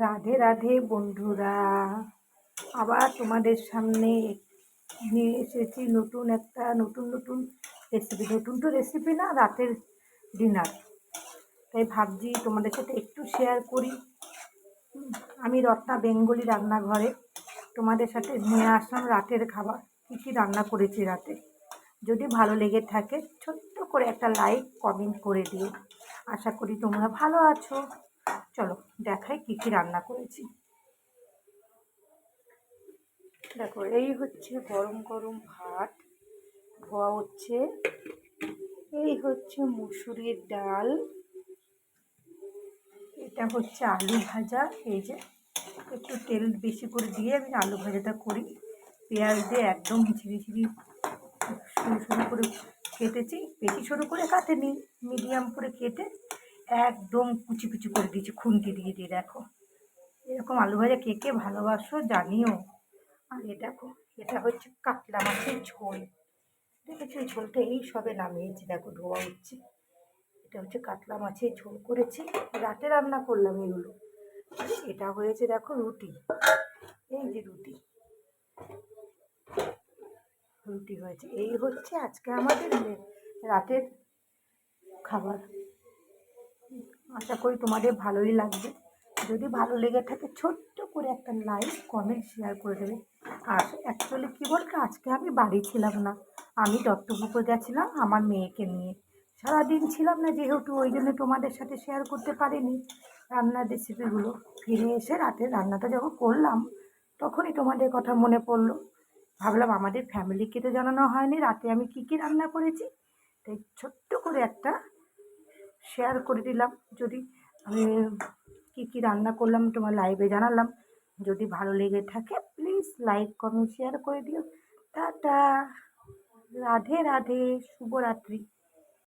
রাধে রাধে বন্ধুরা, আবার তোমাদের সামনে নিয়ে এসেছি নতুন রেসিপি। নতুন তো রেসিপি না, রাতের ডিনার। তাই ভাবছি তোমাদের সাথে একটু শেয়ার করি। আমি রত্না বেঙ্গলি রান্নাঘরে তোমাদের সাথে নিয়ে আসলাম রাতের খাবার, কী কী রান্না করেছি রাতে। যদি ভালো লেগে থাকে ছোট্ট করে একটা লাইক কমেন্ট করে দিও। আশা করি তোমরা ভালো আছো। চলো দেখাই কী কী রান্না করেছি। দেখো, এই হচ্ছে গরম গরম ভাত ধোয়া হচ্ছে, এই হচ্ছে মুসুরির ডাল, এটা হচ্ছে আলু ভাজা। এই যে একটু তেল বেশি করে দিয়ে আমি আলু ভাজাটা করি, পেঁয়াজ দিয়ে একদম ঝিরিঝিরি সরু সরু করে কেটেছি, বেশি সরু করে কাটেনি, মিডিয়াম করে কেটে একদম কুচি কুচি করে দিয়েছি খুন্তি দিয়ে দিয়ে। দেখো, এরকম আলু ভাজা কে কে ভালোবাসো জানিও। আর এ দেখো, এটা হচ্ছে কাতলা মাছের ঝোল। দেখেছি ঝোলটা এই সবে নামিয়েছি, দেখো ধোয়া হচ্ছে। এটা হচ্ছে কাতলা মাছের ঝোল করেছি, রাতে রান্না করলাম এগুলো। আর এটা হয়েছে দেখো রুটি, এই যে রুটি রুটি হয়েছে। এই হচ্ছে আজকে আমাদের রাতের খাবার। আশা করি তোমাদের ভালোই লাগবে। যদি ভালো লেগে থাকে ছোট্ট করে একটা লাইক কমেন্ট শেয়ার করে দেবে। আর অ্যাকচুয়ালি কী বলতো, আজকে আমি বাড়ি ছিলাম না, আমি দত্তপুকুর গেছিলাম আমার মেয়েকে নিয়ে। সারাদিন ছিলাম না যেহেতু, ওই জন্য তোমাদের সাথে শেয়ার করতে পারিনি রান্নার রেসিপিগুলো। ফিরে এসে রাতের রান্নাটা যখন করলাম তখনই তোমাদের কথা মনে পড়লো। ভাবলাম আমাদের ফ্যামিলিকে তো জানানো হয়নি রাতে আমি কী কী রান্না করেছি, তাই ছোট্ট করে একটা শেয়ার করে দিলাম। যদি আমি কী কী রান্না করলাম তোমার লাইভে জানালাম। যদি ভালো লেগে থাকে প্লিজ লাইক কমেন্ট শেয়ার করে দিও। টাটা, রাধে রাধে, শুভরাত্রি।